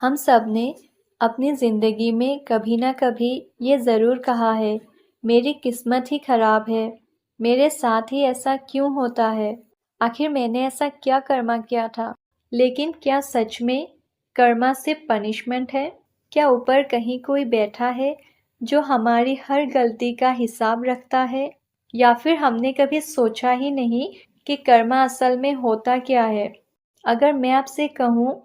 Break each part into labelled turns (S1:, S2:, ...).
S1: हम सब ने अपनी ज़िंदगी में कभी ना कभी ये ज़रूर कहा है, मेरी किस्मत ही खराब है, मेरे साथ ही ऐसा क्यों होता है, आखिर मैंने ऐसा क्या कर्मा किया था। लेकिन क्या सच में कर्मा सिर्फ पनिशमेंट है? क्या ऊपर कहीं कोई बैठा है जो हमारी हर गलती का हिसाब रखता है? या फिर हमने कभी सोचा ही नहीं कि कर्मा असल में होता क्या है? अगर मैं आपसे कहूँ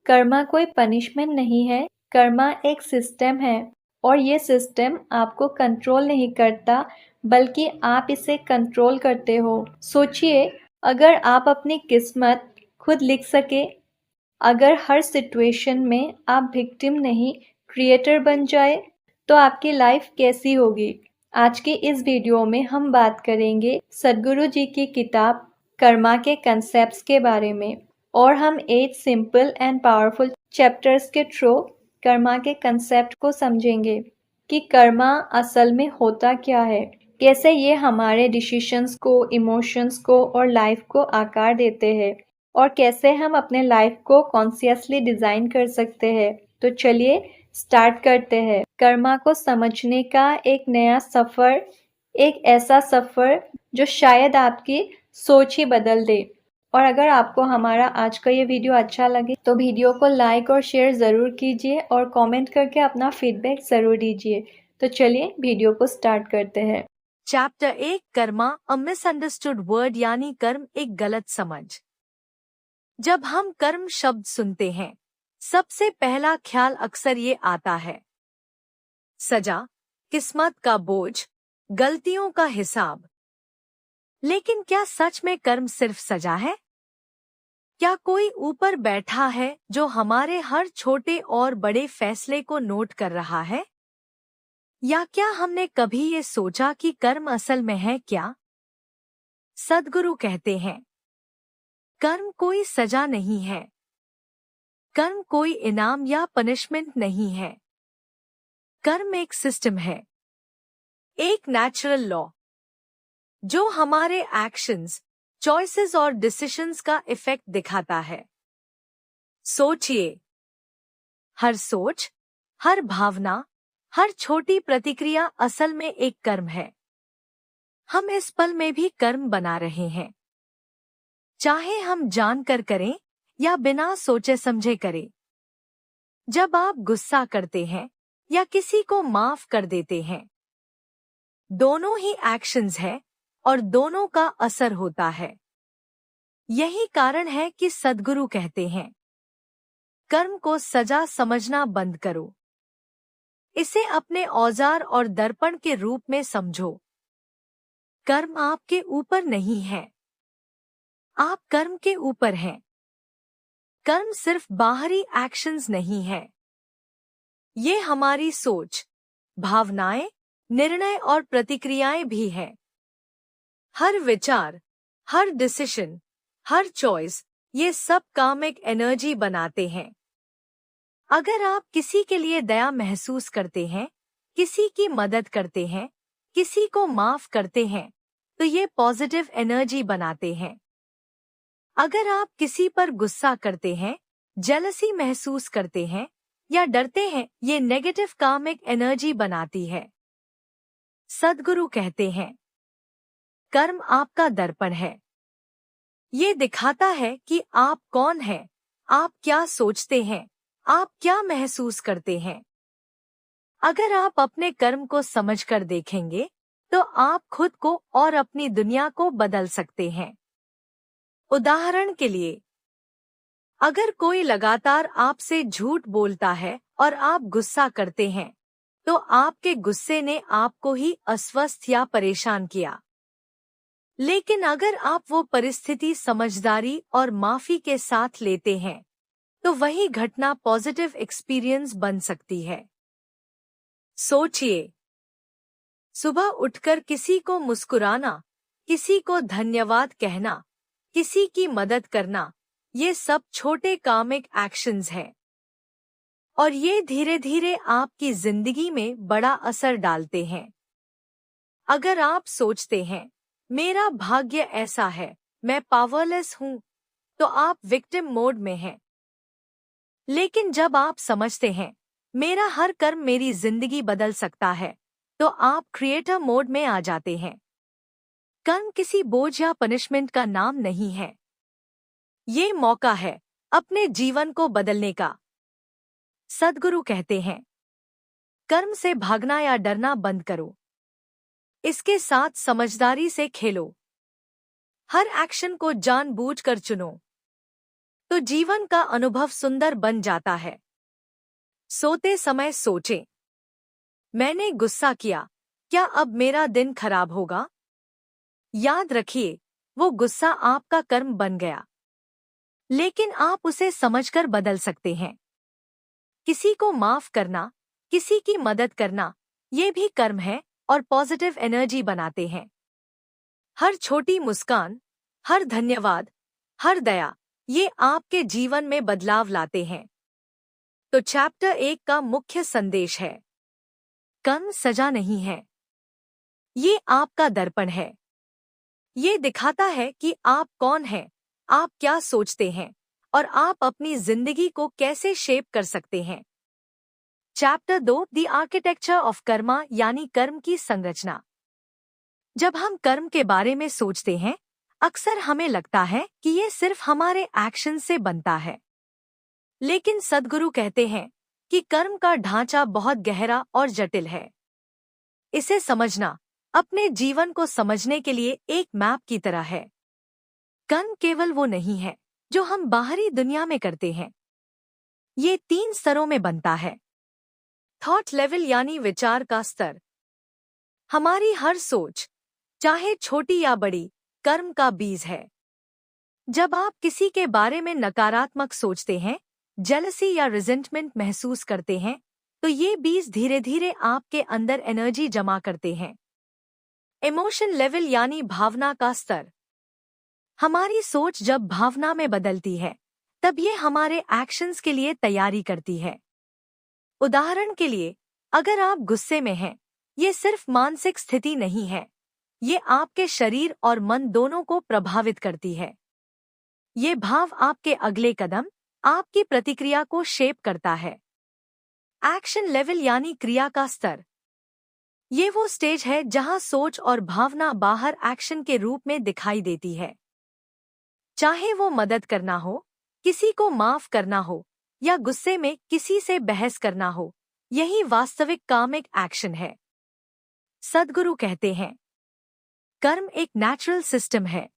S1: कर्मा कोई पनिशमेंट नहीं है, कर्मा एक सिस्टम है और ये सिस्टम आपको कंट्रोल नहीं करता बल्कि आप इसे कंट्रोल करते हो। सोचिए, अगर आप अपनी किस्मत खुद लिख सके, अगर हर सिचुएशन में आप विक्टिम नहीं क्रिएटर बन जाए, तो आपकी लाइफ कैसी होगी? आज के इस वीडियो में हम बात करेंगे सद्गुरु जी की किताब कर्मा के कंसेप्ट्स के बारे में और हम 8 सिंपल एंड पावरफुल चैप्टर्स के थ्रू कर्मा के कंसेप्ट को समझेंगे कि कर्मा असल में होता क्या है, कैसे ये हमारे डिसीजंस को, इमोशंस को और लाइफ को आकार देते हैं और कैसे हम अपने लाइफ को कॉन्शियसली डिजाइन कर सकते हैं। तो चलिए स्टार्ट करते हैं। कर्मा को समझने का एक नया सफर, एक ऐसा सफर जो शायद आपकी सोच ही बदल दे। और अगर आपको हमारा आज का ये वीडियो अच्छा लगे तो वीडियो को लाइक और शेयर ज़रूर कीजिए और कमेंट करके अपना फीडबैक ज़रूर दीजिए। तो चलिए वीडियो को स्टार्ट करते हैं।
S2: चैप्टर 1 कर्मा अ मिसअंडरस्टूड वर्ड यानी कर्म एक गलत समझ। जब हम कर्म शब्द सुनते हैं, सबसे पहला ख्याल अक्सर ये आता है, सजा, किस्मत का बोझ, गलतियों का हिसाब। लेकिन क्या सच में कर्म सिर्फ सजा है? क्या कोई ऊपर बैठा है जो हमारे हर छोटे और बड़े फैसले को नोट कर रहा है? या क्या हमने कभी ये सोचा कि कर्म असल में है क्या? सद्गुरु कहते हैं, कर्म कोई सजा नहीं है, कर्म कोई इनाम या पनिशमेंट नहीं है। कर्म एक सिस्टम है, एक नेचुरल लॉ जो हमारे एक्शंस, चॉइसेस और डिसीजंस का इफेक्ट दिखाता है। सोचिए, हर सोच, हर भावना, हर छोटी प्रतिक्रिया असल में एक कर्म है। हम इस पल में भी कर्म बना रहे हैं, चाहे हम जानकर करें या बिना सोचे समझे करें। जब आप गुस्सा करते हैं या किसी को माफ कर देते हैं, दोनों ही एक्शंस है और दोनों का असर होता है। यही कारण है कि सद्गुरु कहते हैं, कर्म को सजा समझना बंद करो, इसे अपने औजार और दर्पण के रूप में समझो। कर्म आपके ऊपर नहीं है, आप कर्म के ऊपर हैं। कर्म सिर्फ बाहरी एक्शंस नहीं है, ये हमारी सोच, भावनाएं, निर्णय और प्रतिक्रियाएं भी है। हर विचार, हर डिसीजन, हर चॉइस, ये सब कामिक एनर्जी बनाते हैं। अगर आप किसी के लिए दया महसूस करते हैं, किसी की मदद करते हैं, किसी को माफ करते हैं, तो ये पॉजिटिव एनर्जी बनाते हैं। अगर आप किसी पर गुस्सा करते हैं, जेलसी महसूस करते हैं या डरते हैं, ये नेगेटिव कामिक एनर्जी बनाती है। सद्गुरु कहते हैं, कर्म आपका दर्पण है। ये दिखाता है कि आप कौन हैं, आप क्या सोचते हैं, आप क्या महसूस करते हैं। अगर आप अपने कर्म को समझकर देखेंगे, तो आप खुद को और अपनी दुनिया को बदल सकते हैं। उदाहरण के लिए, अगर कोई लगातार आपसे झूठ बोलता है और आप गुस्सा करते हैं, तो आपके गुस्से ने आपको ही अस्वस्थ या परेशान किया। लेकिन अगर आप वो परिस्थिति समझदारी और माफी के साथ लेते हैं, तो वही घटना पॉजिटिव एक्सपीरियंस बन सकती है। सोचिए, सुबह उठकर किसी को मुस्कुराना, किसी को धन्यवाद कहना, किसी की मदद करना, ये सब छोटे कामिक एक्शंस हैं। और ये धीरे धीरे आपकी जिंदगी में बड़ा असर डालते हैं। अगर आप सोचते हैं, मेरा भाग्य ऐसा है, मैं पावरलेस हूँ, तो आप विक्टिम मोड में हैं। लेकिन जब आप समझते हैं मेरा हर कर्म मेरी जिंदगी बदल सकता है, तो आप क्रिएटर मोड में आ जाते हैं। कर्म किसी बोझ या पनिशमेंट का नाम नहीं है। ये मौका है अपने जीवन को बदलने का। सद्गुरु कहते हैं, कर्म से भागना या डरना बंद करो, इसके साथ समझदारी से खेलो। हर एक्शन को जानबूझकर चुनो, तो जीवन का अनुभव सुंदर बन जाता है। सोते समय सोचें, मैंने गुस्सा किया, क्या अब मेरा दिन खराब होगा? याद रखिए, वो गुस्सा आपका कर्म बन गया, लेकिन आप उसे समझकर बदल सकते हैं। किसी को माफ करना, किसी की मदद करना, ये भी कर्म है और पॉजिटिव एनर्जी बनाते हैं। हर छोटी मुस्कान, हर धन्यवाद, हर दया, ये आपके जीवन में बदलाव लाते हैं। तो चैप्टर 1 का मुख्य संदेश है, कर्म सजा नहीं है, ये आपका दर्पण है। ये दिखाता है कि आप कौन हैं, आप क्या सोचते हैं और आप अपनी जिंदगी को कैसे शेप कर सकते हैं। Chapter 2, the architecture of Karma यानी कर्म की संरचना। जब हम कर्म के बारे में सोचते हैं, अक्सर हमें लगता है कि ये सिर्फ हमारे एक्शन से बनता है। लेकिन सद्गुरु कहते हैं कि कर्म का ढांचा बहुत गहरा और जटिल है। इसे समझना अपने जीवन को समझने के लिए एक मैप की तरह है। कर्म केवल वो नहीं है जो हम बाहरी दुनिया में करते हैं। ये 3 स्तरों में बनता है। थॉट लेवल यानी विचार का स्तर। हमारी हर सोच, चाहे छोटी या बड़ी, कर्म का बीज है। जब आप किसी के बारे में नकारात्मक सोचते हैं, जेलसी या रिजेंटमेंट महसूस करते हैं, तो ये बीज धीरे धीरे आपके अंदर एनर्जी जमा करते हैं। इमोशन लेवल यानी भावना का स्तर। हमारी सोच जब भावना में बदलती है, तब ये हमारे एक्शंस के लिए तैयारी करती है। उदाहरण के लिए, अगर आप गुस्से में हैं, ये सिर्फ मानसिक स्थिति नहीं है, ये आपके शरीर और मन दोनों को प्रभावित करती है। ये भाव आपके अगले कदम, आपकी प्रतिक्रिया को शेप करता है। एक्शन लेवल यानी क्रिया का स्तर। ये वो स्टेज है जहां सोच और भावना बाहर एक्शन के रूप में दिखाई देती है। चाहे वो मदद करना हो, किसी को माफ करना हो या गुस्से में किसी से बहस करना हो, यही वास्तविक कामिक एक्शन है। सद्गुरु कहते हैं, कर्म एक नेचुरल सिस्टम है।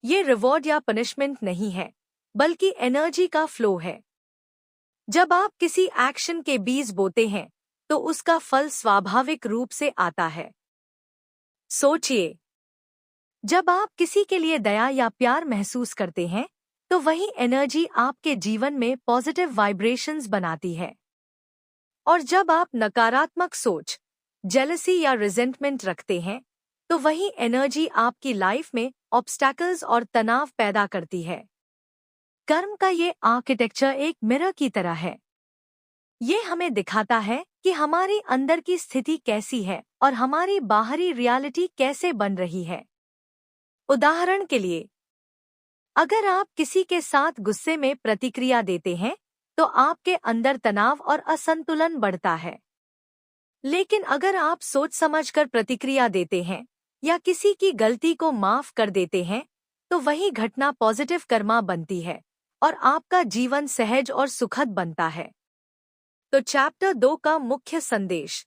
S2: ये रिवॉर्ड या पनिशमेंट नहीं है, बल्कि एनर्जी का फ्लो है। जब आप किसी एक्शन के बीज बोते हैं, तो उसका फल स्वाभाविक रूप से आता है। सोचिए, जब आप किसी के लिए दया या प्यार महसूस करते हैं, तो वही एनर्जी आपके जीवन में पॉजिटिव वाइब्रेशंस बनाती है। और जब आप नकारात्मक सोच, जेलसी या रिजेंटमेंट रखते हैं, तो वही एनर्जी आपकी लाइफ में ऑब्स्टैकल्स और तनाव पैदा करती है। कर्म का ये आर्किटेक्चर एक मिरर की तरह है। ये हमें दिखाता है कि हमारी अंदर की स्थिति कैसी है और हमारी बाहरी रियलिटी कैसे बन रही है। उदाहरण के लिए, अगर आप किसी के साथ गुस्से में प्रतिक्रिया देते हैं, तो आपके अंदर तनाव और असंतुलन बढ़ता है। लेकिन अगर आप सोच समझकर प्रतिक्रिया देते हैं या किसी की गलती को माफ कर देते हैं, तो वही घटना पॉजिटिव कर्मा बनती है और आपका जीवन सहज और सुखद बनता है। तो चैप्टर 2 का मुख्य संदेश,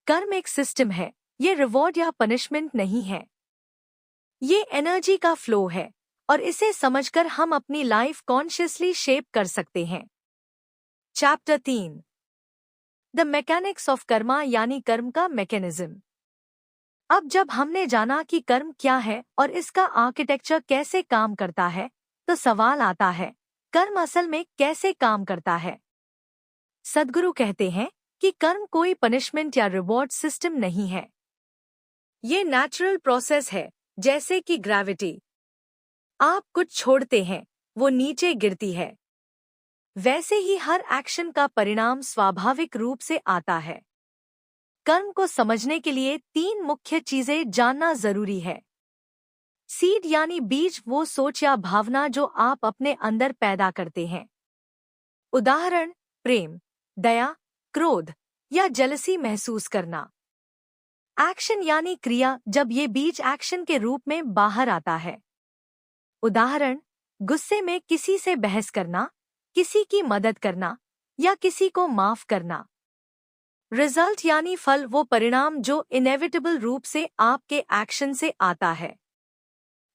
S2: कर्म एक सिस्टम है, ये रिवॉर्ड या पनिशमेंट नहीं है। ये एनर्जी का फ्लो है और इसे समझकर हम अपनी लाइफ कॉन्शियसली शेप कर सकते हैं। Chapter 3, the mechanics of Karma यानी कर्म का मैकेनिज्म। अब जब हमने जाना कि कर्म क्या है और इसका आर्किटेक्चर कैसे काम करता है, तो सवाल आता है, कर्म असल में कैसे काम करता है? सद्गुरु कहते हैं कि कर्म कोई पनिशमेंट या रिवॉर्ड सिस्टम नहीं है। ये नेचुरल प्रोसेस है, जैसे कि ग्रेविटी। आप कुछ छोड़ते हैं, वो नीचे गिरती है। वैसे ही हर एक्शन का परिणाम स्वाभाविक रूप से आता है। कर्म को समझने के लिए 3 मुख्य चीजें जानना जरूरी है। सीड यानी बीज, वो सोच या भावना जो आप अपने अंदर पैदा करते हैं। उदाहरण, प्रेम, दया, क्रोध या जेलसी महसूस करना। एक्शन यानी क्रिया, जब ये बीज एक्शन के रूप में बाहर आता है। उदाहरण, गुस्से में किसी से बहस करना, किसी की मदद करना या किसी को माफ करना। रिजल्ट यानी फल, वो परिणाम जो इनेविटेबल रूप से आपके एक्शन से आता है।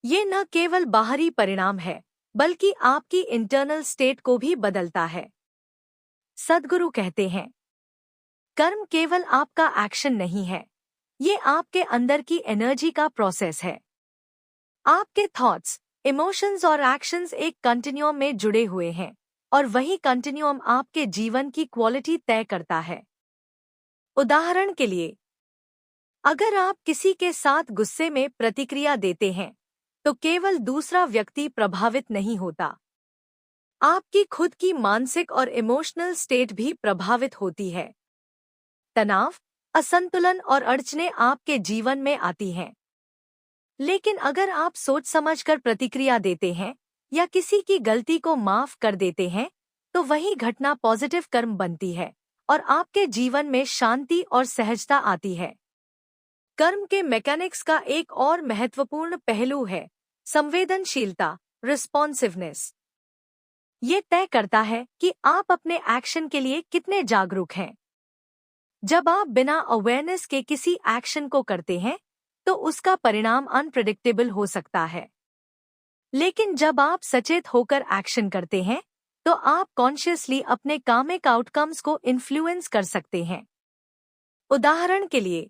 S2: ये न केवल बाहरी परिणाम है, बल्कि आपकी इंटरनल स्टेट को भी बदलता है। सद्गुरु कहते हैं, कर्म केवल आपका एक्शन नहीं है, ये आपके अंदर की एनर्जी का प्रोसेस है। आपके थॉट्स, इमोशंस और एक्शंस एक कंटिन्यूम में जुड़े हुए हैं, और वही कंटिन्यूम आपके जीवन की क्वालिटी तय करता है। उदाहरण के लिए, अगर आप किसी के साथ गुस्से में प्रतिक्रिया देते हैं, तो केवल दूसरा व्यक्ति प्रभावित नहीं होता, आपकी खुद की मानसिक और इमोशनल स्टेट भी प्रभावित होती है। तनाव, असंतुलन और अड़चनें आपके जीवन में आती हैं। लेकिन अगर आप सोच समझकर प्रतिक्रिया देते हैं या किसी की गलती को माफ कर देते हैं, तो वही घटना पॉजिटिव कर्म बनती है और आपके जीवन में शांति और सहजता आती है। कर्म के मैकेनिक्स का एक और महत्वपूर्ण पहलू है संवेदनशीलता, रिस्पॉन्सिवनेस। ये तय करता है कि आप अपने एक्शन के लिए कितने जागरूक हैं। जब आप बिना अवेयरनेस के किसी एक्शन को करते हैं, तो उसका परिणाम अनप्रेडिक्टेबल हो सकता है। लेकिन जब आप सचेत होकर एक्शन करते हैं, तो आप कॉन्शियसली अपने कामिक आउटकम्स को इन्फ्लुएंस कर सकते हैं। उदाहरण के लिए,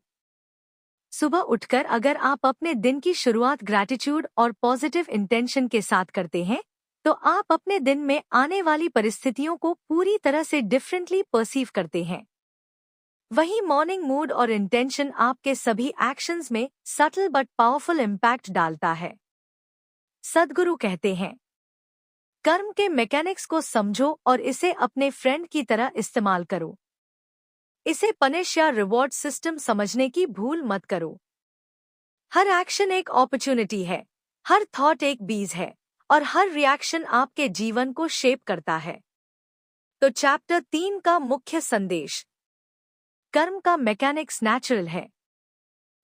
S2: सुबह उठकर अगर आप अपने दिन की शुरुआत ग्रैटिट्यूड और पॉजिटिव इंटेंशन के साथ करते हैं, तो आप अपने दिन में आने वाली परिस्थितियों को पूरी तरह से डिफरेंटली परसीव करते हैं। वही मॉर्निंग मूड और इंटेंशन आपके सभी एक्शंस में सटल बट पावरफुल इम्पैक्ट डालता है। सद्गुरु कहते हैं, कर्म के मैकेनिक्स को समझो और इसे अपने फ्रेंड की तरह इस्तेमाल करो। इसे पनिश या रिवॉर्ड सिस्टम समझने की भूल मत करो। हर एक्शन एक अपॉर्चुनिटी है, हर थॉट एक बीज है, और हर रिएक्शन आपके जीवन को शेप करता है। तो चैप्टर 3 का मुख्य संदेश, कर्म का मैकेनिक्स नेचुरल है।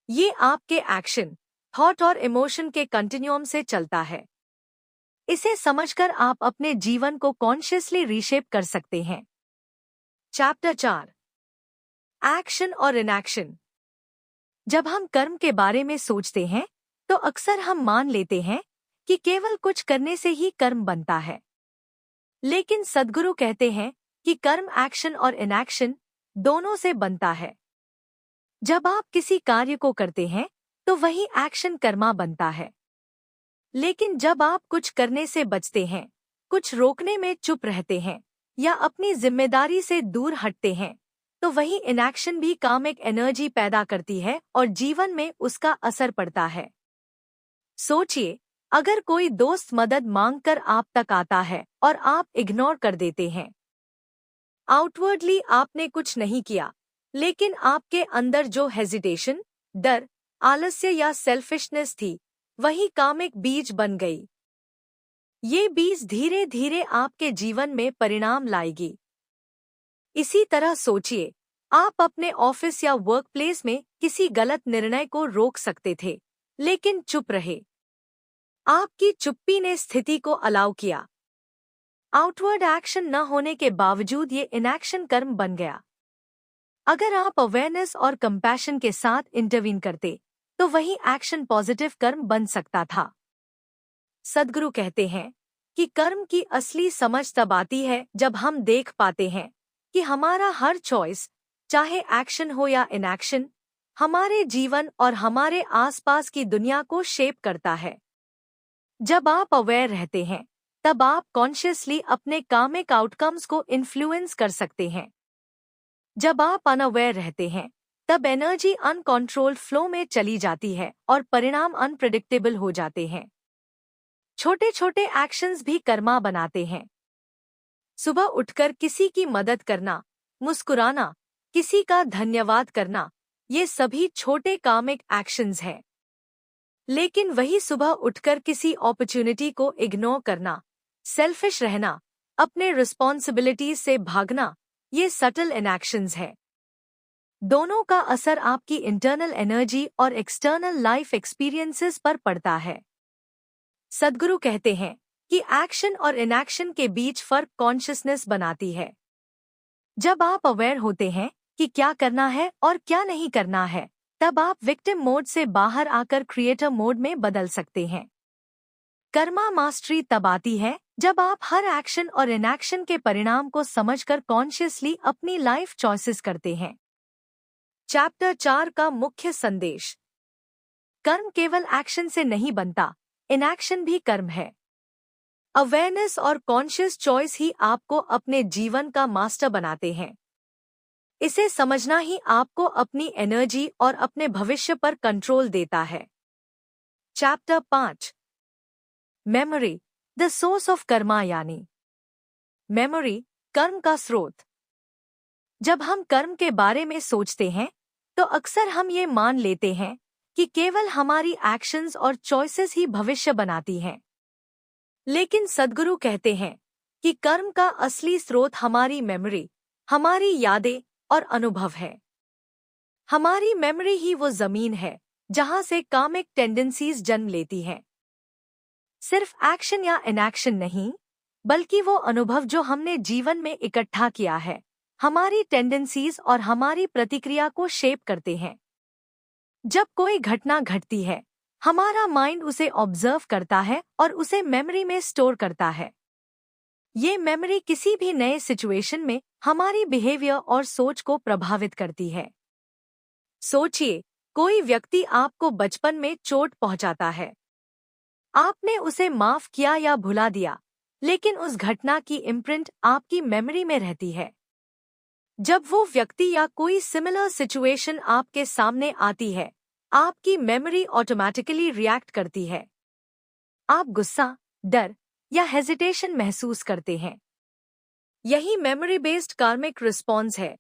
S2: ये आपके एक्शन, थॉट और इमोशन के कंटिन्यूम से चलता है। इसे समझकर आप अपने जीवन को कॉन्शियसली रीशेप कर सकते हैं। चैप्टर 4, एक्शन और इनएक्शन। जब हम कर्म के बारे में सोचते हैं, तो अक्सर हम मान लेते हैं कि केवल कुछ करने से ही कर्म बनता है। लेकिन सद्गुरु कहते हैं कि कर्म एक्शन और इनएक्शन दोनों से बनता है। जब आप किसी कार्य को करते हैं, तो वही एक्शन कर्मा बनता है। लेकिन जब आप कुछ करने से बचते हैं, कुछ रोकने में चुप रहते हैं या अपनी जिम्मेदारी से दूर हटते हैं, तो वही इनएक्शन भी कामिक एनर्जी पैदा करती है और जीवन में उसका असर पड़ता है। सोचिए, अगर कोई दोस्त मदद मांगकर आप तक आता है और आप इग्नोर कर देते हैं। आउटवर्डली आपने कुछ नहीं किया, लेकिन आपके अंदर जो हेजिटेशन, डर, आलस्य या सेल्फिशनेस थी, वही कामिक बीज बन गई। ये बीज धीरे धीरे आपके जीवन में परिणाम लाएगी। इसी तरह सोचिए, आप अपने ऑफिस या वर्क प्लेस में किसी गलत निर्णय को रोक सकते थे, लेकिन चुप रहे। आपकी चुप्पी ने स्थिति को अलाउ किया। आउटवर्ड एक्शन न होने के बावजूद ये इनएक्शन कर्म बन गया। अगर आप अवेयरनेस और कंपैशन के साथ इंटरवीन करते, तो वही एक्शन पॉजिटिव कर्म बन सकता था। सद्गुरु कहते हैं कि कर्म की असली समझ तब आती है जब हम देख पाते हैं कि हमारा हर चॉइस, चाहे एक्शन हो या इनएक्शन, हमारे जीवन और हमारे आसपास की दुनिया को शेप करता है। जब आप अवेयर रहते हैं, तब आप कॉन्शियसली अपने कामिक आउटकम्स को इन्फ्लुएंस कर सकते हैं। जब आप अनअवेयर रहते हैं, तब एनर्जी अनकंट्रोल्ड फ्लो में चली जाती है और परिणाम अनप्रेडिक्टेबल हो जाते हैं। छोटे छोटे एक्शंस भी कर्मा बनाते हैं। सुबह उठकर किसी की मदद करना, मुस्कुराना, किसी का धन्यवाद करना, ये सभी छोटे कामिक एक्शंस हैं। लेकिन वही सुबह उठकर किसी अपॉर्चुनिटी को इग्नोर करना, सेल्फिश रहना, अपने रिस्पॉन्सिबिलिटीज से भागना, ये सटल इनएक्शंस है। दोनों का असर आपकी इंटरनल एनर्जी और एक्सटर्नल लाइफ एक्सपीरियंसेस पर पड़ता है। सद्गुरु कहते हैं कि एक्शन और इनएक्शन के बीच फर्क कॉन्शियसनेस बनाती है। जब आप अवेयर होते हैं कि क्या करना है और क्या नहीं करना है, तब आप विक्टिम मोड से बाहर आकर क्रिएटर मोड में बदल सकते हैं। कर्मा मास्टरी तब आती है जब आप हर एक्शन और इनएक्शन के परिणाम को समझकर कॉन्शियसली अपनी लाइफ चॉइसेस करते हैं। चैप्टर 4 का मुख्य संदेश। कर्म केवल एक्शन से नहीं बनता, इनएक्शन भी कर्म है। अवेयरनेस और कॉन्शियस चॉइस ही आपको अपने जीवन का मास्टर बनाते हैं। इसे समझना ही आपको अपनी एनर्जी और अपने भविष्य पर कंट्रोल देता है। Chapter 5। Memory, the source of Karma, यानी मेमोरी कर्म का स्रोत। जब हम कर्म के बारे में सोचते हैं तो अक्सर हम ये मान लेते हैं कि केवल हमारी एक्शंस और चॉइसेस ही भविष्य बनाती हैं। लेकिन सद्गुरु कहते हैं कि कर्म का असली स्रोत हमारी मेमोरी, हमारी यादें और अनुभव है। हमारी मेमोरी ही वो जमीन है जहां से कामिक टेंडेंसीज जन्म लेती हैं। सिर्फ एक्शन या इनएक्शन नहीं, बल्कि वो अनुभव जो हमने जीवन में इकट्ठा किया है, हमारी टेंडेंसीज और हमारी प्रतिक्रिया को शेप करते हैं। जब कोई घटना घटती है, हमारा माइंड उसे ऑब्जर्व करता है और उसे मेमोरी में स्टोर करता है। ये मेमोरी किसी भी नए सिचुएशन में हमारी बिहेवियर और सोच को प्रभावित करती है। सोचिए, कोई व्यक्ति आपको बचपन में चोट पहुंचाता है। आपने उसे माफ किया या भुला दिया, लेकिन उस घटना की इम्प्रिंट आपकी मेमोरी में रहती है। जब वो व्यक्ति या कोई सिमिलर सिचुएशन आपके सामने आती है, आपकी मेमोरी ऑटोमेटिकली रिएक्ट करती है। आप गुस्सा, डर या हेजिटेशन महसूस करते हैं। यही मेमोरी बेस्ड कार्मिक रिस्पॉन्स है।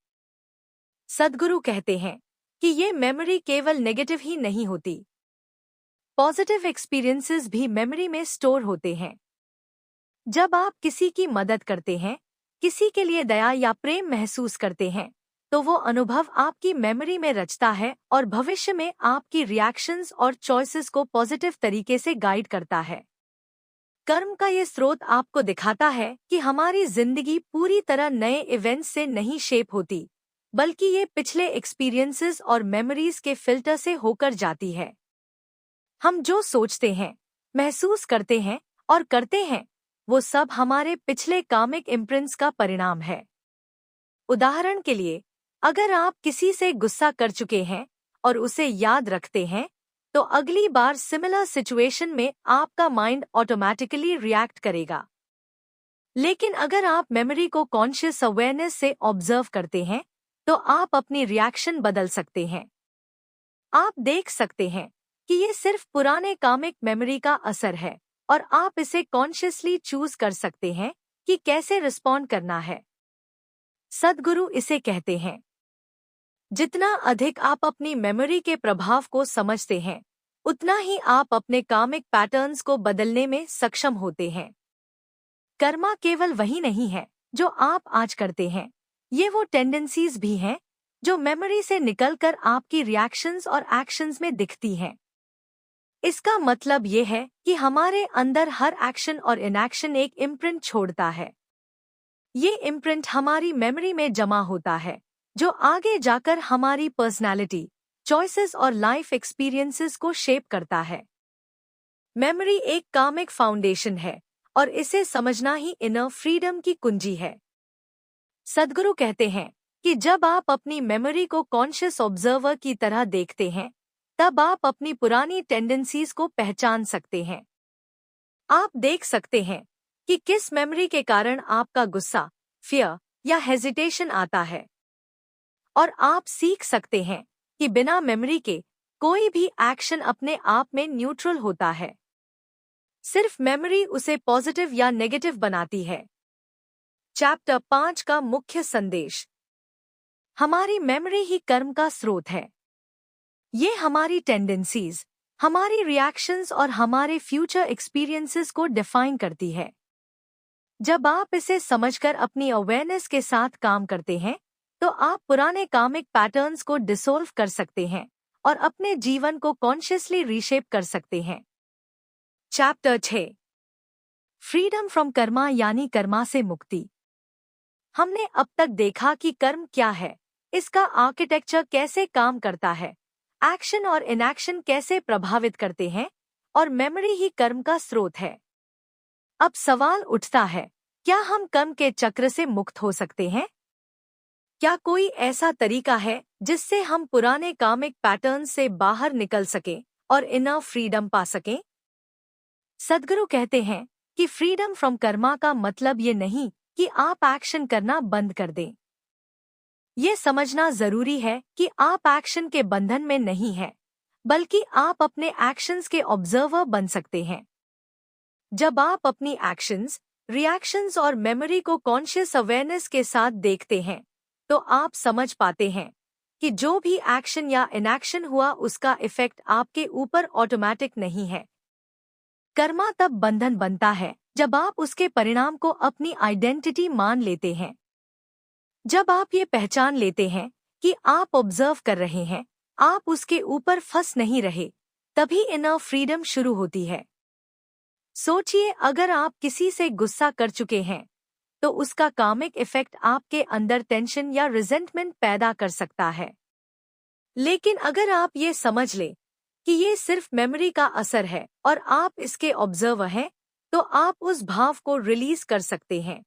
S2: सद्गुरु कहते हैं कि ये मेमोरी केवल नेगेटिव ही नहीं होती, पॉजिटिव एक्सपीरियंसेस भी मेमोरी में स्टोर होते हैं। जब आप किसी की मदद करते हैं, किसी के लिए दया या प्रेम महसूस करते हैं, तो वो अनुभव आपकी मेमोरी में रचता है और भविष्य में आपकी रिएक्शंस और चॉइसेस को पॉजिटिव तरीके से गाइड करता है। कर्म का ये स्रोत आपको दिखाता है कि हमारी जिंदगी पूरी तरह नए इवेंट्स से नहीं शेप होती, बल्कि ये पिछले एक्सपीरियंसेस और मेमोरीज के फिल्टर से होकर जाती है। हम जो सोचते हैं, महसूस करते हैं और करते हैं, वो सब हमारे पिछले कामिक इम्प्रिंट्स का परिणाम है। उदाहरण के लिए, अगर आप किसी से गुस्सा कर चुके हैं और उसे याद रखते हैं, तो अगली बार सिमिलर सिचुएशन में आपका माइंड ऑटोमेटिकली रिएक्ट करेगा। लेकिन अगर आप मेमोरी को कॉन्शियस अवेयरनेस से ऑब्जर्व करते हैं, तो आप अपनी रिएक्शन बदल सकते हैं। आप देख सकते हैं कि ये सिर्फ पुराने कामिक मेमोरी का असर है और आप इसे कॉन्शियसली चूज कर सकते हैं कि कैसे रिस्पॉन्ड करना है। सद्गुरु इसे कहते हैं, जितना अधिक आप अपनी मेमोरी के प्रभाव को समझते हैं, उतना ही आप अपने कामिक पैटर्न्स को बदलने में सक्षम होते हैं। कर्मा केवल वही नहीं है जो आप आज करते हैं, ये वो टेंडेंसीज भी हैं जो मेमोरी से निकलकर आपकी रिएक्शंस और एक्शंस में दिखती हैं। इसका मतलब ये है कि हमारे अंदर हर एक्शन और इनएक्शन एक इम्प्रिंट छोड़ता है। ये इम्प्रिंट हमारी मेमोरी में जमा होता है, जो आगे जाकर हमारी पर्सनालिटी, चॉइसेस और लाइफ एक्सपीरियंसेस को शेप करता है। मेमोरी एक कामिक फाउंडेशन है और इसे समझना ही इनर फ्रीडम की कुंजी है। सद्गुरु कहते हैं कि जब आप अपनी मेमोरी को कॉन्शियस ऑब्जर्वर की तरह देखते हैं, तब आप अपनी पुरानी टेंडेंसीज को पहचान सकते हैं। आप देख सकते हैं कि किस मेमोरी के कारण आपका गुस्सा, फियर या हेजिटेशन आता है, और आप सीख सकते हैं कि बिना मेमोरी के कोई भी एक्शन अपने आप में न्यूट्रल होता है। सिर्फ मेमोरी उसे पॉजिटिव या नेगेटिव बनाती है। चैप्टर 5 का मुख्य संदेश। हमारी मेमोरी ही कर्म का स्रोत है। ये हमारी टेंडेंसीज, हमारी रिएक्शंस और हमारे फ्यूचर एक्सपीरियंसेस को डिफाइन करती है। जब आप इसे समझकर अपनी अवेयरनेस के साथ काम करते हैं, तो आप पुराने कामिक पैटर्न्स को डिसोल्व कर सकते हैं और अपने जीवन को कॉन्शियसली रीशेप कर सकते हैं। चैप्टर 6, फ्रीडम फ्रॉम कर्मा यानी कर्मा से मुक्ति। हमने अब तक देखा कि कर्म क्या है, इसका आर्किटेक्चर कैसे काम करता है, एक्शन और इनएक्शन कैसे प्रभावित करते हैं, और मेमोरी ही कर्म का स्रोत है। अब सवाल उठता है, क्या हम कर्म के चक्र से मुक्त हो सकते हैं? क्या कोई ऐसा तरीका है जिससे हम पुराने कामिक पैटर्न से बाहर निकल सकें और इनर फ्रीडम पा सकें? सद्गुरु कहते हैं कि फ्रीडम फ्रॉम कर्मा का मतलब ये नहीं कि आप एक्शन करना बंद कर दें। ये समझना जरूरी है कि आप एक्शन के बंधन में नहीं हैं, बल्कि आप अपने एक्शंस के ऑब्जर्वर बन सकते हैं। जब आप अपनी एक्शंस, रिएक्शंस और मेमोरी को कॉन्शियस अवेयरनेस के साथ देखते हैं, तो आप समझ पाते हैं कि जो भी एक्शन या इनएक्शन हुआ उसका इफेक्ट आपके ऊपर ऑटोमेटिक नहीं है। कर्मा तब बंधन बनता है जब आप उसके परिणाम को अपनी आइडेंटिटी मान लेते हैं। जब आप ये पहचान लेते हैं कि आप ऑब्जर्व कर रहे हैं, आप उसके ऊपर फंस नहीं रहे, तभी इनर फ्रीडम शुरू होती है। सोचिए, अगर आप किसी से गुस्सा कर चुके हैं, तो उसका कामिक इफेक्ट आपके अंदर टेंशन या रिजेंटमेंट पैदा कर सकता है। लेकिन अगर आप ये समझ लें कि ये सिर्फ मेमोरी का असर है और आप इसके ऑब्जर्वर हैं, तो आप उस भाव को रिलीज कर सकते हैं।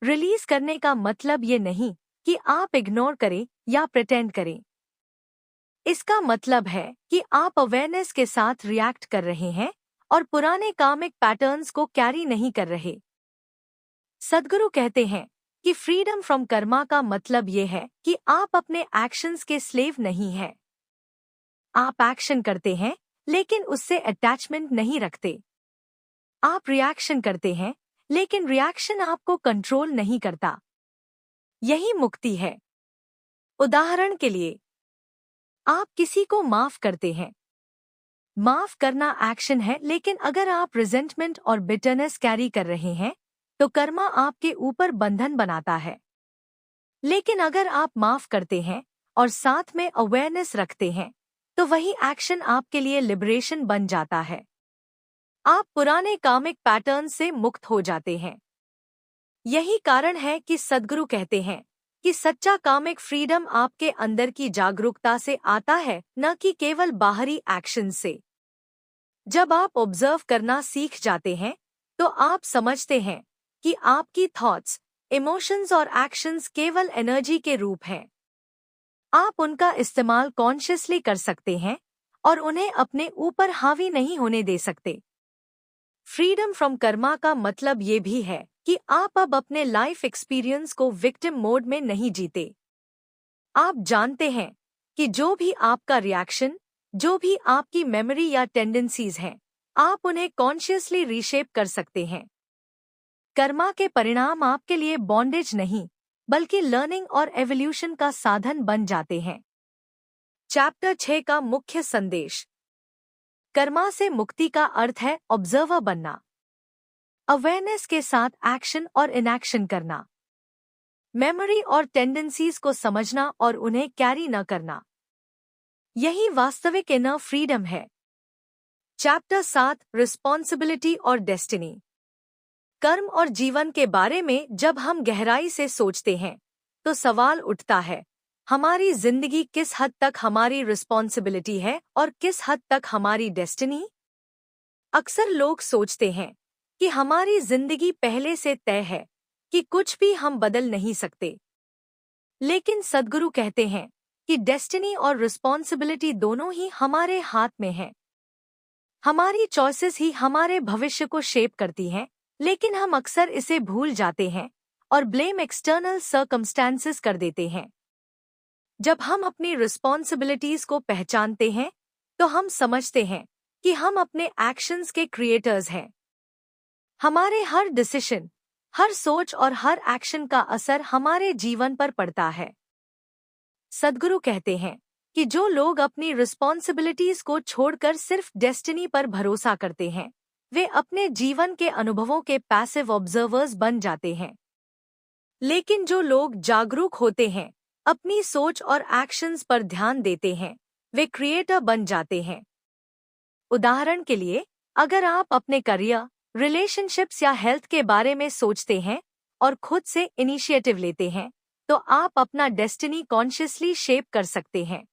S2: रिलीज करने का मतलब ये नहीं कि आप इग्नोर करें या प्रिटेंड करें। इसका मतलब है कि आप अवेयरनेस के साथ रिएक्ट कर रहे हैं और पुराने कामिक पैटर्न्स को कैरी नहीं कर रहे। सद्गुरु कहते हैं कि फ्रीडम फ्रॉम कर्मा का मतलब ये है कि आप अपने एक्शंस के स्लेव नहीं हैं। आप एक्शन करते हैं, लेकिन उससे अटैचमेंट नहीं रखते। आप रिएक्शन करते हैं, लेकिन रिएक्शन आपको कंट्रोल नहीं करता। यही मुक्ति है। उदाहरण के लिए, आप किसी को माफ करते हैं। माफ करना एक्शन है, लेकिन अगर आप रिजेंटमेंट और बिटरनेस कैरी कर रहे हैं, तो कर्मा आपके ऊपर बंधन बनाता है। लेकिन अगर आप माफ करते हैं और साथ में अवेयरनेस रखते हैं, तो वही एक्शन आपके लिए लिबरेशन बन जाता है। आप पुराने कामिक पैटर्न से मुक्त हो जाते हैं। यही कारण है कि सद्गुरु कहते हैं कि सच्चा कामिक फ्रीडम आपके अंदर की जागरूकता से आता है, न कि केवल बाहरी एक्शन से। जब आप ऑब्जर्व करना सीख जाते हैं, तो आप समझते हैं कि आपकी थॉट्स, इमोशंस और एक्शंस केवल एनर्जी के रूप हैं। आप उनका इस्तेमाल कॉन्शियसली कर सकते हैं और उन्हें अपने ऊपर हावी नहीं होने दे सकते। फ्रीडम फ्रॉम कर्मा का मतलब ये भी है कि आप अब अपने लाइफ एक्सपीरियंस को विक्टिम मोड में नहीं जीते। आप जानते हैं कि जो भी आपका रिएक्शन, जो भी आपकी मेमोरी या टेंडेंसीज हैं, आप उन्हें कॉन्शियसली रीशेप कर सकते हैं। कर्मा के परिणाम आपके लिए बॉन्डेज नहीं, बल्कि लर्निंग और एवोल्यूशन का साधन बन जाते हैं। चैप्टर 6 का मुख्य संदेश। कर्मा से मुक्ति का अर्थ है ऑब्जर्वर बनना, अवेयरनेस के साथ एक्शन और इनएक्शन करना, मेमोरी और टेंडेंसीज को समझना और उन्हें कैरी न करना। यही वास्तविक इनर फ्रीडम है। चैप्टर 7, रिस्पॉन्सिबिलिटी और डेस्टिनी। कर्म और जीवन के बारे में जब हम गहराई से सोचते हैं, तो सवाल उठता है, हमारी जिंदगी किस हद तक हमारी रिस्पॉन्सिबिलिटी है और किस हद तक हमारी डेस्टिनी? अक्सर लोग सोचते हैं कि हमारी जिंदगी पहले से तय है, कि कुछ भी हम बदल नहीं सकते। लेकिन सद्गुरु कहते हैं कि डेस्टिनी और रिस्पॉन्सिबिलिटी दोनों ही हमारे हाथ में हैं। हमारी चॉइसेस ही हमारे भविष्य को शेप करती हैं, लेकिन हम अक्सर इसे भूल जाते हैं और ब्लेम एक्सटर्नल सर्कमस्टेंसेस कर देते हैं। जब हम अपनी रिस्पॉन्सिबिलिटीज को पहचानते हैं, तो हम समझते हैं कि हम अपने एक्शंस के क्रिएटर्स हैं। हमारे हर डिसीजन, हर सोच और हर एक्शन का असर हमारे जीवन पर पड़ता है। सद्गुरु कहते हैं कि जो लोग अपनी रिस्पॉन्सिबिलिटीज को छोड़कर सिर्फ डेस्टिनी पर भरोसा करते हैं, वे अपने जीवन के अनुभवों के पैसिव ऑब्जर्वर्स बन जाते हैं। लेकिन जो लोग जागरूक होते हैं, अपनी सोच और एक्शंस पर ध्यान देते हैं, वे क्रिएटर बन जाते हैं। उदाहरण के लिए, अगर आप अपने करियर, रिलेशनशिप्स या हेल्थ के बारे में सोचते हैं और खुद से इनिशिएटिव लेते हैं, तो आप अपना डेस्टिनी कॉन्शियसली शेप कर सकते हैं।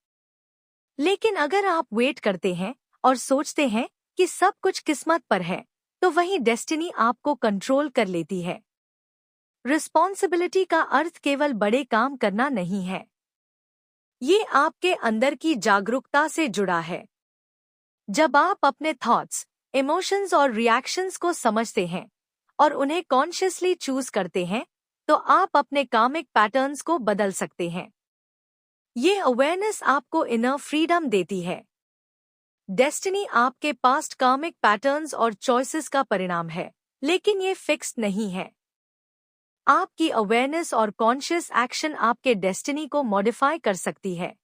S2: लेकिन अगर आप वेट करते हैं और सोचते हैं कि सब कुछ किस्मत पर है, तो वही डेस्टिनी आपको कंट्रोल कर लेती है। रिस्पॉन्सिबिलिटी का अर्थ केवल बड़े काम करना नहीं है। ये आपके अंदर की जागरूकता से जुड़ा है। जब आप अपने थॉट्स, इमोशंस और रिएक्शंस को समझते हैं और उन्हें कॉन्शियसली चूज करते हैं, तो आप अपने कामिक पैटर्न्स को बदल सकते हैं। ये अवेयरनेस आपको इनर फ्रीडम देती है। डेस्टिनी आपके पास्ट कामिक पैटर्न्स और चॉइसेस का परिणाम है, लेकिन ये फिक्स्ड नहीं है। आपकी अवेयरनेस और कॉन्शियस एक्शन आपके डेस्टिनी को मॉडिफाई कर सकती है।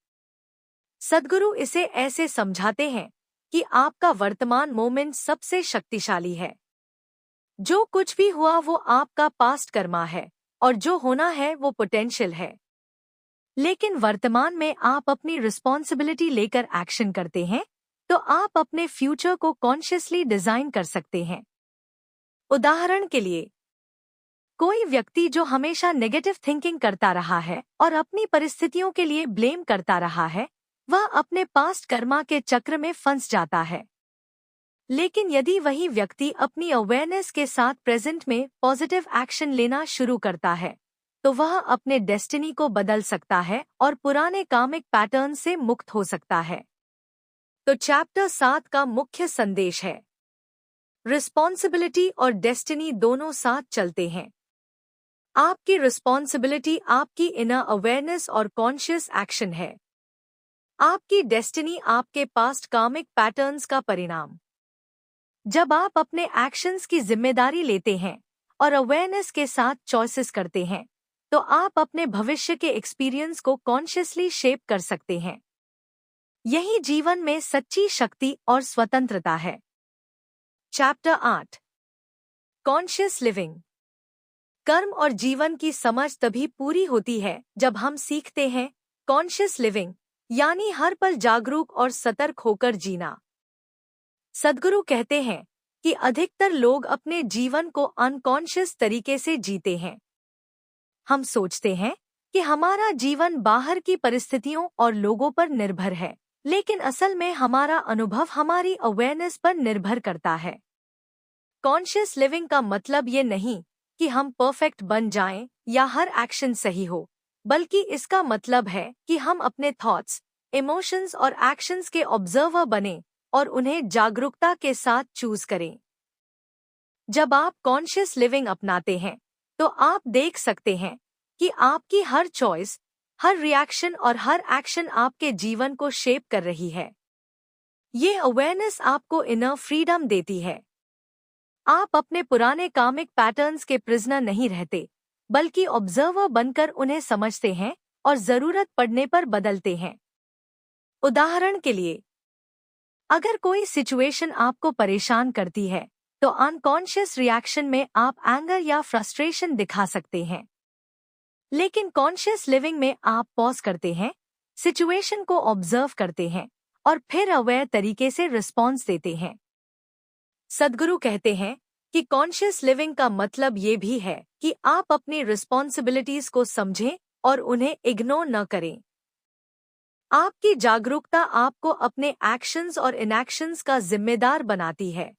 S2: सद्गुरु इसे ऐसे समझाते हैं कि आपका वर्तमान मोमेंट सबसे शक्तिशाली है। जो कुछ भी हुआ वो आपका पास्ट कर्मा है और जो होना है वो पोटेंशियल है। लेकिन वर्तमान में आप अपनी रिस्पॉन्सिबिलिटी लेकर एक्शन करते हैं, तो आप अपने फ्यूचर को कॉन्शियसली डिजाइन कर सकते हैं। उदाहरण के लिए, कोई व्यक्ति जो हमेशा नेगेटिव थिंकिंग करता रहा है और अपनी परिस्थितियों के लिए ब्लेम करता रहा है, वह अपने पास्ट कर्मा के चक्र में फंस जाता है। लेकिन यदि वही व्यक्ति अपनी अवेयरनेस के साथ प्रेजेंट में पॉजिटिव एक्शन लेना शुरू करता है, तो वह अपने डेस्टिनी को बदल सकता है और पुराने कामिक पैटर्न से मुक्त हो सकता है। तो चैप्टर 7 का मुख्य संदेश है, रिस्पॉन्सिबिलिटी और डेस्टिनी दोनों साथ चलते हैं। आपकी रिस्पॉन्सिबिलिटी आपकी इनर अवेयरनेस और कॉन्शियस एक्शन है। आपकी डेस्टिनी आपके पास्ट कामिक पैटर्न्स का परिणाम। जब आप अपने एक्शंस की जिम्मेदारी लेते हैं और अवेयरनेस के साथ चॉइसेस करते हैं, तो आप अपने भविष्य के एक्सपीरियंस को कॉन्शियसली शेप कर सकते हैं। यही जीवन में सच्ची शक्ति और स्वतंत्रता है। Chapter 8, conscious living. कर्म और जीवन की समझ तभी पूरी होती है जब हम सीखते हैं कॉन्शियस लिविंग, यानी हर पल जागरूक और सतर्क होकर जीना। सद्गुरु कहते हैं कि अधिकतर लोग अपने जीवन को अनकॉन्शियस तरीके से जीते हैं। हम सोचते हैं कि हमारा जीवन बाहर की परिस्थितियों और लोगों पर निर्भर है, लेकिन असल में हमारा अनुभव हमारी अवेयरनेस पर निर्भर करता है। कॉन्शियस लिविंग का मतलब ये नहीं कि हम परफेक्ट बन जाएं या हर एक्शन सही हो, बल्कि इसका मतलब है कि हम अपने थॉट्स, इमोशंस और एक्शंस के ऑब्जर्वर बने और उन्हें जागरूकता के साथ चूज करें। जब आप कॉन्शियस लिविंग अपनाते हैं, तो आप देख सकते हैं कि आपकी हर चॉइस, हर रिएक्शन और हर एक्शन आपके जीवन को शेप कर रही है। ये अवेयरनेस आपको इनर फ्रीडम देती है। आप अपने पुराने कामिक पैटर्न्स के प्रिजनर नहीं रहते, बल्कि ऑब्जर्वर बनकर उन्हें समझते हैं और जरूरत पड़ने पर बदलते हैं। उदाहरण के लिए, अगर कोई सिचुएशन आपको परेशान करती है, तो अनकॉन्शियस रिएक्शन में आप एंगर या फ्रस्ट्रेशन दिखा सकते हैं। लेकिन कॉन्शियस लिविंग में आप पॉज करते हैं, सिचुएशन को ऑब्जर्व करते हैं और फिर अवेयर तरीके से रिस्पॉन्स देते हैं। सद्गुरु कहते हैं कि कॉन्शियस लिविंग का मतलब ये भी है कि आप अपनी रिस्पॉन्सिबिलिटीज को समझें और उन्हें इग्नोर न करें। आपकी जागरूकता आपको अपने एक्शंस और इनएक्शंस का जिम्मेदार बनाती है।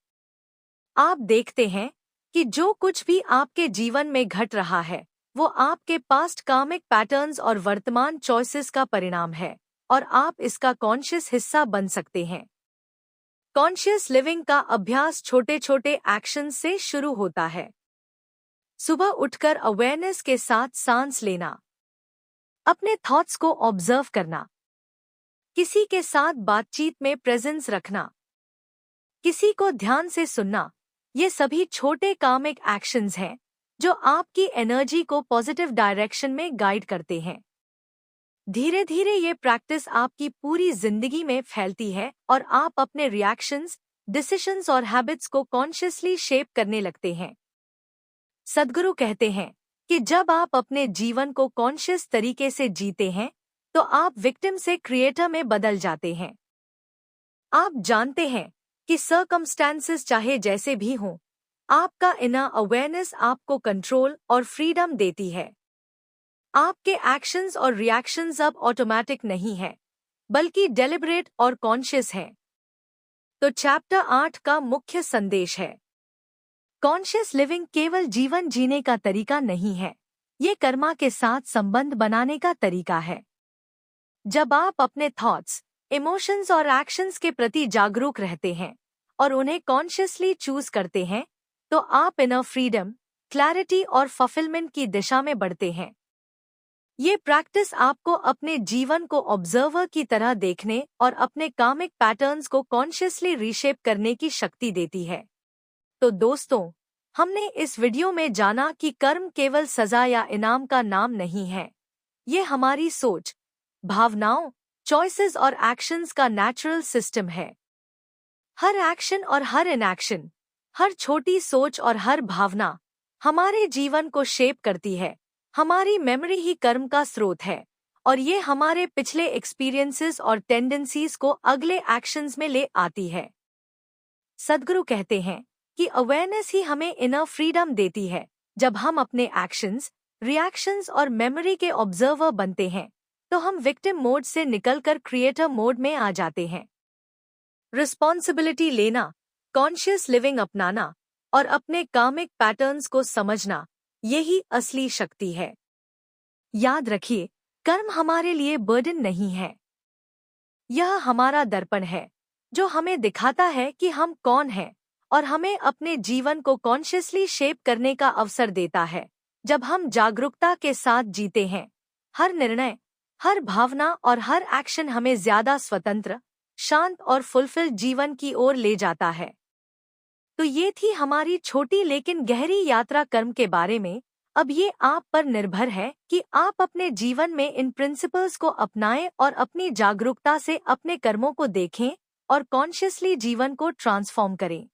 S2: आप देखते हैं कि जो कुछ भी आपके जीवन में घट रहा है, वो आपके पास्ट कामिक पैटर्न्स और वर्तमान चॉइसेस का परिणाम है, और आप इसका कॉन्शियस हिस्सा बन सकते हैं। कॉन्शियस लिविंग का अभ्यास छोटे छोटे एक्शन से शुरू होता है। सुबह उठकर अवेयरनेस के साथ सांस लेना, अपने थॉट्स को ऑब्जर्व करना, किसी के साथ बातचीत में प्रेजेंस रखना, किसी को ध्यान से सुनना, ये सभी छोटे कामिक एक्शंस हैं जो आपकी एनर्जी को पॉजिटिव डायरेक्शन में गाइड करते हैं। धीरे धीरे ये प्रैक्टिस आपकी पूरी जिंदगी में फैलती है और आप अपने रिएक्शंस, डिसीजंस और हैबिट्स को कॉन्शियसली शेप करने लगते हैं। सद्गुरु कहते हैं कि जब आप अपने जीवन को कॉन्शियस तरीके से जीते हैं तो आप विक्टिम से क्रिएटर में बदल जाते हैं। आप जानते हैं कि सर्कमस्टेंसेस चाहे जैसे भी हों, आपका इनर अवेयरनेस आपको कंट्रोल और फ्रीडम देती है। आपके एक्शंस और रिएक्शंस अब ऑटोमेटिक नहीं हैं, बल्कि डेलिब्रेट और कॉन्शियस हैं। तो चैप्टर 8 का मुख्य संदेश है, कॉन्शियस लिविंग केवल जीवन जीने का तरीका नहीं है, ये कर्मा के साथ संबंध बनाने का तरीका है। जब आप अपने थॉट्स, इमोशंस और एक्शंस के प्रति जागरूक रहते हैं और उन्हें कॉन्शियसली चूज करते हैं, तो आप इनर फ्रीडम, क्लैरिटी और फुलफिलमेंट की दिशा में बढ़ते हैं। ये प्रैक्टिस आपको अपने जीवन को ऑब्जर्वर की तरह देखने और अपने कामिक पैटर्न्स को कॉन्शियसली रीशेप करने की शक्ति देती है। तो दोस्तों, हमने इस वीडियो में जाना कि कर्म केवल सजा या इनाम का नाम नहीं है। ये हमारी सोच, भावनाओं, चॉइसेस और एक्शंस का नेचुरल सिस्टम है। हर एक्शन और हर इनएक्शन, हर छोटी सोच और हर भावना हमारे जीवन को शेप करती है। हमारी मेमोरी ही कर्म का स्रोत है और ये हमारे पिछले एक्सपीरियंसेस और टेंडेंसीज को अगले एक्शंस में ले आती है। सद्गुरु कहते हैं कि अवेयरनेस ही हमें इनर फ्रीडम देती है। जब हम अपने एक्शंस, रिएक्शंस और मेमोरी के ऑब्जर्वर बनते हैं तो हम विक्टिम मोड से निकलकर क्रिएटर मोड में आ जाते हैं। रिस्पॉन्सिबिलिटी लेना, कॉन्शियस लिविंग अपनाना और अपने कामिक पैटर्न्स को समझना, यही असली शक्ति है। याद रखिए, कर्म हमारे लिए बर्डन नहीं है। यह हमारा दर्पण है जो हमें दिखाता है कि हम कौन हैं और हमें अपने जीवन को कॉन्शियसली शेप करने का अवसर देता है। जब हम जागरूकता के साथ जीते हैं, हर निर्णय, हर भावना और हर एक्शन हमें ज्यादा स्वतंत्र, शांत और फुलफिल जीवन की ओर ले जाता है। तो ये थी हमारी छोटी लेकिन गहरी यात्रा कर्म के बारे में। अब ये आप पर निर्भर है कि आप अपने जीवन में इन प्रिंसिपल्स को अपनाएं और अपनी जागरूकता से अपने कर्मों को देखें और कॉन्शियसली जीवन को ट्रांसफॉर्म करें।